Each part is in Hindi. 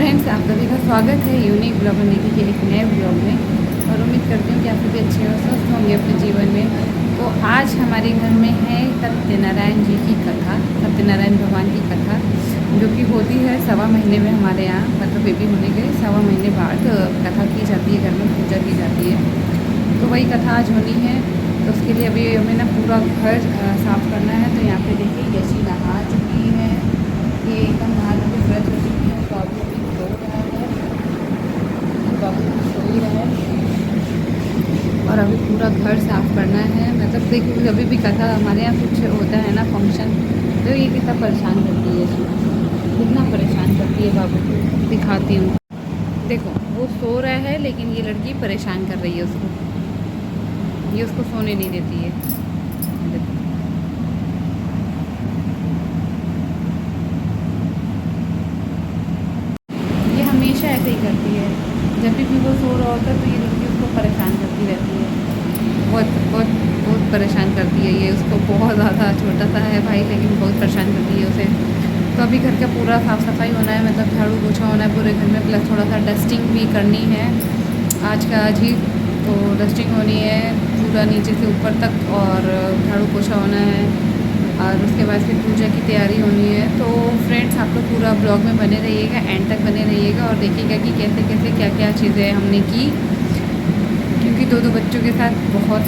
फ्रेंड्स, आप सभी का स्वागत है यूनिक ब्लॉग निधि के एक नए ब्लॉग में। और उम्मीद करती हूँ कि आप सभी अच्छे और स्वस्थ होंगे अपने जीवन में। तो आज हमारे घर में है सत्यनारायण जी की कथा, सत्यनारायण भगवान की कथा, जो कि होती है 1.25 महीने में हमारे यहाँ, मतलब बेबी होने के 1.25 महीने बाद कथा की जाती है, घर में पूजा की जाती है। तो वही कथा आज होनी है। तो उसके लिए अभी हमें ना पूरा घर साफ़ करना है। तो यहाँ पे देखिए यशी नहा चुकी है, ये एकदम नहा के फ्रेश हो चुकी है। बाबू अभी सो रहा है, बाबू सो ही रहा है। और अभी पूरा घर साफ़ करना है। मतलब देखिए अभी भी कथा हमारे यहाँ कुछ होता है ना फंक्शन, तो ये कितना परेशान करती है, कितना परेशान करती है बाबू को। दिखाती हूँ, देखो वो सो रहा है लेकिन ये लड़की परेशान कर रही है उसको, ये उसको सोने नहीं देती है। देखो ये हमेशा ऐसे ही करती है, जब भी वो सो रहा होता है तो ये लड़की उसको परेशान करती रहती है। बहुत बहुत बहुत परेशान करती है ये उसको, बहुत ज़्यादा। छोटा सा है भाई लेकिन बहुत परेशान करती है उसे। तो अभी घर का पूरा साफ़ सफाई होना है, मतलब झाड़ू पोछा होना है पूरे घर में, प्लस थोड़ा सा डस्टिंग भी करनी है आज ही। तो डस्टिंग होनी है पूरा नीचे से ऊपर तक, और झाड़ू पोछा होना है, और उसके बाद फिर पूजा की तैयारी होनी है। तो फ्रेंड्स, आप लोग पूरा ब्लॉग में बने रहिएगा, एंड तक बने रहिएगा और देखिएगा कि कैसे कैसे क्या क्या चीज़ें हमने की, क्योंकि दो बच्चों के साथ बहुत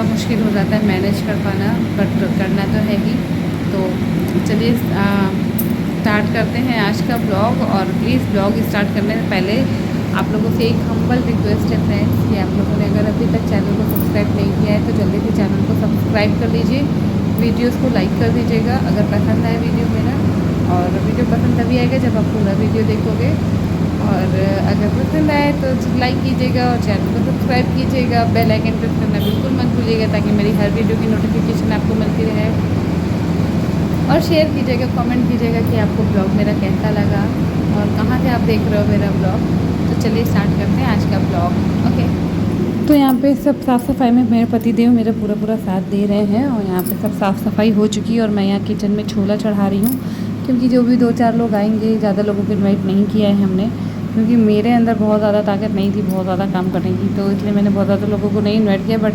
मुश्किल हो जाता है मैनेज कर पाना, बट करना तो है ही। तो चलिए स्टार्ट करते हैं आज का ब्लॉग। और प्लीज़ ब्लॉग स्टार्ट करने से पहले आप लोगों से एक हम्बल रिक्वेस्ट है फ्रेंड्स, कि आप लोगों ने अगर अभी तक चैनल को सब्सक्राइब नहीं किया है तो जल्दी से चैनल को सब्सक्राइब कर लीजिए, वीडियोस को लाइक कर दीजिएगा अगर पसंद आए वीडियो मेरा। और वीडियो पसंद तभी आएगा जब आप पूरा वीडियो देखोगे, और अगर पसंद आए तो लाइक कीजिएगा और चैनल को सब्सक्राइब कीजिएगा। बेल आइकन प्रेस करना बिल्कुल मत भूलिएगा, ताकि मेरी हर वीडियो की नोटिफिकेशन आपको मिलती रहे। और शेयर कीजिएगा, कमेंट कीजिएगा कि आपको ब्लॉग मेरा कैसा लगा और कहाँ से आप देख रहे हो मेरा ब्लॉग। तो चलिए स्टार्ट करते हैं आज का ब्लॉग। ओके, तो यहाँ पे सब साफ़ सफाई में मेरे पति देव मेरा पूरा साथ दे रहे हैं, और यहाँ पे सब साफ़ सफाई हो चुकी है। और मैं यहाँ किचन में छोला चढ़ा रही हूँ, क्योंकि जो भी 2-4 लोग आएंगे, ज़्यादा लोगों को इनवाइट नहीं किया है हमने, क्योंकि मेरे अंदर बहुत ज़्यादा ताकत नहीं थी बहुत ज़्यादा काम करने की, तो इसलिए मैंने बहुत ज़्यादा लोगों को नहीं इन्वाइट किया। बट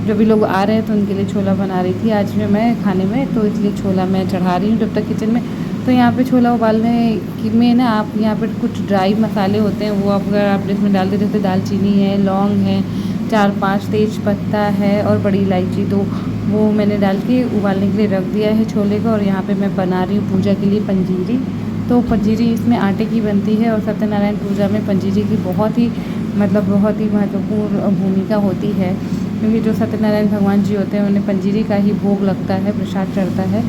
जो भी लोग आ रहे हैं तो उनके लिए छोला बना रही थी आज मैं खाने में, तो इसलिए छोला मैं चढ़ा रही हूँ जब तक किचन में। तो यहाँ पे छोला उबालने की में ना, आप यहाँ पे कुछ ड्राई मसाले होते हैं, वो आप अगर आप इसमें डाल देते, जैसे दालचीनी है, लौंग है, 4-5 तेज पत्ता है और बड़ी इलायची, तो वो मैंने डाल के उबालने के लिए रख दिया है छोले को। और यहाँ पे मैं बना रही हूँ पूजा के लिए पंजीरी। तो पंजीरी इसमें आटे की बनती है, और सत्यनारायण पूजा में पंजीरी की बहुत ही महत्वपूर्ण भूमिका होती है, क्योंकि जो सत्यनारायण भगवान जी होते हैं उन्हें पंजीरी का ही भोग लगता है, प्रसाद चढ़ता है।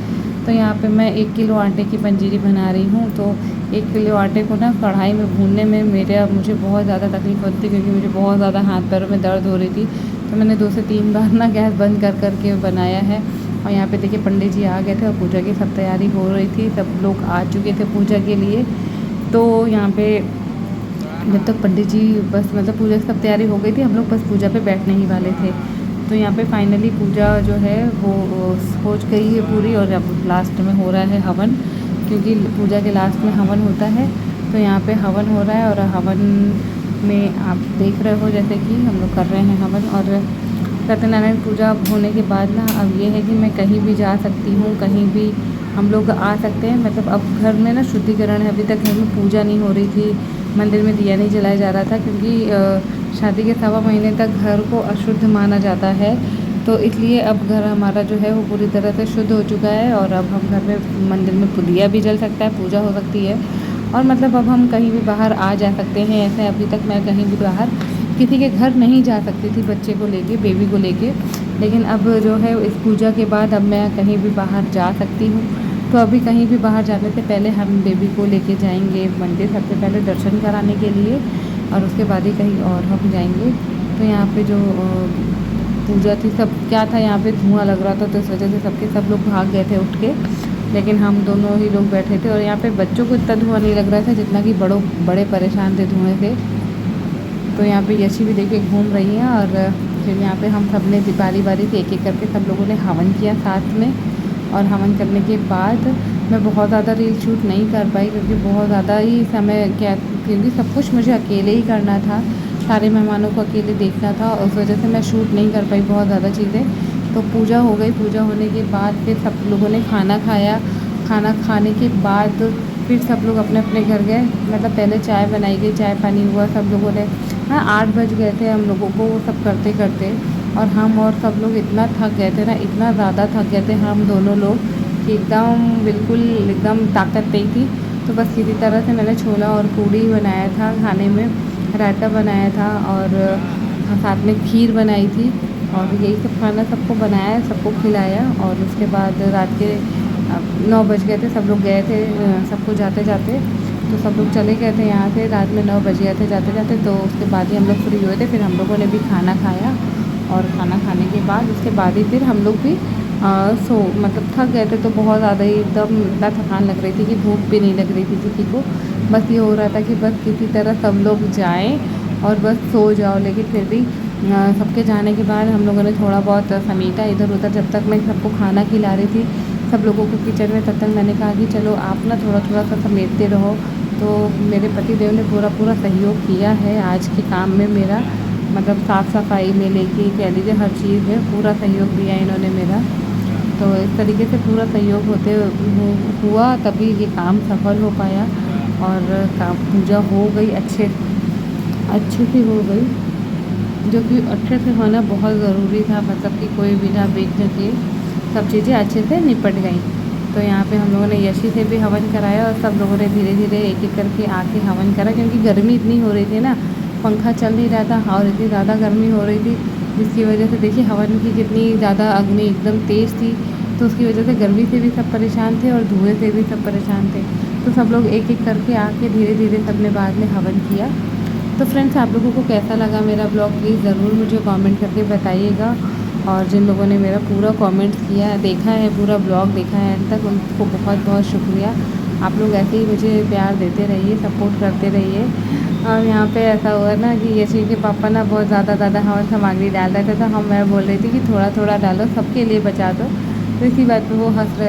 तो यहाँ पे मैं 1 किलो आटे की पंजीरी बना रही हूँ। तो 1 किलो आटे को ना कढ़ाई में भूनने में मुझे बहुत ज़्यादा तकलीफ़ होती थी, क्योंकि मुझे बहुत ज़्यादा हाथ पैरों में दर्द हो रही थी। तो मैंने 2 से 3 बार ना गैस बंद कर के बनाया है। और यहाँ पे देखिए पंडित जी आ गए थे और पूजा की सब तैयारी हो रही थी, सब लोग आ चुके थे पूजा के लिए। तो यहाँ पे जब तक पंडित जी पूजा की सब तैयारी हो गई थी, हम लोग बस पूजा पे बैठने ही वाले थे। तो यहाँ पे फाइनली पूजा जो है वो हो गई है पूरी, और अब लास्ट में हो रहा है हवन, क्योंकि पूजा के लास्ट में हवन होता है। तो यहाँ पे हवन हो रहा है, और हवन में आप देख रहे हो जैसे कि हम लोग कर रहे हैं हवन। और सत्यनारायण पूजा होने के बाद ना अब ये है कि मैं कहीं भी जा सकती हूँ, कहीं भी हम लोग आ सकते हैं। मतलब अब घर में ना शुद्धिकरण है, अभी तक घर में पूजा नहीं हो रही थी, मंदिर में दिया नहीं जलाया जा रहा था, क्योंकि शादी के 1.25 महीने तक घर को अशुद्ध माना जाता है। तो इसलिए अब घर हमारा जो है वो पूरी तरह से शुद्ध हो चुका है, और अब हम घर में मंदिर में दिया भी जल सकता है, पूजा हो सकती है, और मतलब अब हम कहीं भी बाहर आ जा सकते हैं। ऐसे अभी तक मैं कहीं भी बाहर किसी के घर नहीं जा सकती थी बच्चे को लेके, बेबी को लेके, लेकिन अब जो है इस पूजा के बाद अब मैं कहीं भी बाहर जा सकती हूँ। तो अभी कहीं भी बाहर जाने से पहले हम बेबी को लेके जाएंगे मंदिर, सबसे पहले दर्शन कराने के लिए, और उसके बाद ही कहीं और हम जाएंगे। तो यहाँ पे जो पूजा थी, सब क्या था, यहाँ पे धुआं लग रहा था, तो इस वजह से सब लोग भाग गए थे उठ के, लेकिन हम दोनों ही लोग बैठे थे। और यहाँ पे बच्चों को इतना धुआं नहीं लग रहा था जितना कि बड़े परेशान थे धुएँ से। तो यहाँ पे यशी भी देखिए घूम रही है, और फिर यहाँ पे हम सब ने बारी से एक एक करके सब लोगों ने हवन किया साथ में। और हवन करने के बाद मैं बहुत ज़्यादा रील शूट नहीं कर पाई क्योंकि बहुत ज़्यादा ही समय क्या, क्योंकि सब कुछ मुझे अकेले ही करना था, सारे मेहमानों को अकेले देखना था और उस वजह से मैं शूट नहीं कर पाई बहुत ज़्यादा चीज़ें। तो पूजा हो गई, पूजा होने के बाद फिर सब लोगों ने खाना खाया। खाना खाने के बाद फिर सब लोग अपने अपने घर गए, मतलब पहले चाय बनाई गई, चाय पानी हुआ सब लोगों ने। हाँ 8 बज गए थे हम लोगों को वो सब करते करते, और हम और सब लोग इतना थक गए थे ना, इतना ज़्यादा थक गए थे हम दोनों लोग कि एकदम बिल्कुल एकदम ताकत नहीं थी। तो बस किसी तरह से मैंने छोला और पूड़ी बनाया था खाने में, रायता बनाया था और साथ में खीर बनाई थी, और यही सब खाना सबको बनाया, सबको खिलाया। और उसके बाद रात के 9 बज गए थे, सब लोग गए थे सबको जाते जाते, तो सब लोग चले गए थे यहाँ से, रात में 9 बज गए थे जाते जाते। तो उसके बाद ही हम लोग फ्री हुए थे, फिर हम लोगों ने भी खाना खाया, और खाना खाने के बाद उसके बाद ही फिर हम लोग भी मतलब थक गए थे, तो बहुत ज़्यादा ही एकदम इतना थकान लग रही थी कि भूख भी नहीं लग रही थी किसी को। बस ये हो रहा था कि बस किसी तरह सब लोग जाएं और बस सो जाओ। लेकिन फिर भी सबके जाने के बाद हम लोगों ने थोड़ा बहुत समेटा इधर उधर, जब तक मैं सबको खाना खिला रही थी सब लोगों को किचन में, तब तक मैंने कहा कि चलो आप ना थोड़ा थोड़ा सा समेटते रहो। तो मेरे पति देव ने पूरा पूरा सहयोग किया है आज के काम में मेरा, मतलब साफ़ सफाई में लेके कह लीजिए हर चीज़ में पूरा सहयोग दिया इन्होंने मेरा। तो इस तरीके से पूरा सहयोग होते हुआ तभी ये काम सफल हो पाया, और काम पूजा हो गई अच्छे से हो गई, जो कि अच्छे से होना बहुत ज़रूरी था, मतलब कि कोई बिना विघ्न के सब चीज़ें अच्छे से निपट गई। तो यहाँ पे हम लोगों ने यशी से भी हवन कराया, और सब लोगों ने धीरे धीरे एक एक करके आके हवन करा, क्योंकि गर्मी इतनी हो रही थी ना, पंखा चल नहीं रहा था और इतनी ज़्यादा गर्मी हो रही थी, जिसकी वजह से देखिए हवन की कितनी ज़्यादा अग्नि एकदम तेज़ थी, तो उसकी वजह से गर्मी से भी सब परेशान थे और धुएँ से भी सब परेशान थे। तो सब लोग एक एक करके आके धीरे धीरे सब ने बाद में हवन किया। तो फ्रेंड्स आप लोगों को कैसा लगा मेरा ब्लॉग, प्लीज़ ज़रूर मुझे कमेंट करके बताइएगा। और जिन लोगों ने मेरा पूरा कमेंट्स किया देखा है, पूरा ब्लॉग देखा है एंड तक, उनको बहुत बहुत शुक्रिया। आप लोग ऐसे ही मुझे प्यार देते रहिए, सपोर्ट करते रहिए। और यहाँ पे ऐसा हुआ ना कि यशी के पापा ना बहुत ज़्यादा हवन सामग्री डाल रहे थे, तो मैं बोल रही थी कि थोड़ा थोड़ा डालो, सबके लिए बचा दो। तो इसी बात पर वो हंस रहे